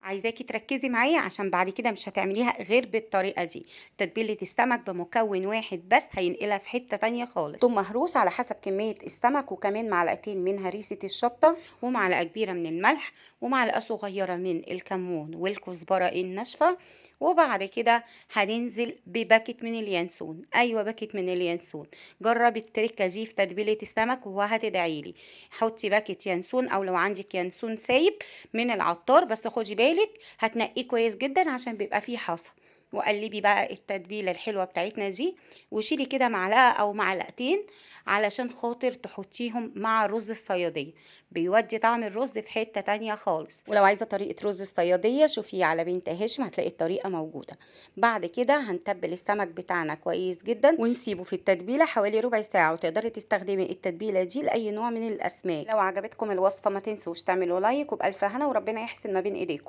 عايزاكي تركزي معايا عشان بعد كده مش هتعمليها غير بالطريقة دي. تتبيلة السمك بمكون واحد بس هينقلها في حتة تانية خالص. ثوم مهروس على حسب كمية السمك، وكمان معلقتين من هريسة الشطة، ومعلقة كبيرة من الملح، ومعلقة صغيرة من الكمون والكزبرة الناشفة. وبعد كده هننزل بباكت من اليانسون، ايوه باكت من اليانسون. جربي التركه دي في تتبيله السمك وهتدعيلي. حطي باكت يانسون، او لو عندك يانسون سايب من العطار، بس خدي بالك هتنقيه كويس جدا عشان بيبقى فيه حصى. وقلبي بقى التتبيله الحلوه بتاعتنا دي، وشيلي كده معلقه او معلقتين علشان خاطر تحطيهم مع رز الصياديه. بيودي طعم الرز في حته تانية خالص. ولو عايزه طريقه رز الصياديه شوفي على بنت هاشم، هتلاقي الطريقه موجوده. بعد كده هنتبل السمك بتاعنا كويس جدا ونسيبه في التتبيله حوالي ربع ساعه، وتقدري تستخدمي التتبيله دي لاي نوع من الاسماك. لو عجبتكم الوصفه ما تنسوش تعملوا لايك، وبألف هنا وربنا يحسن ما بين ايديكم.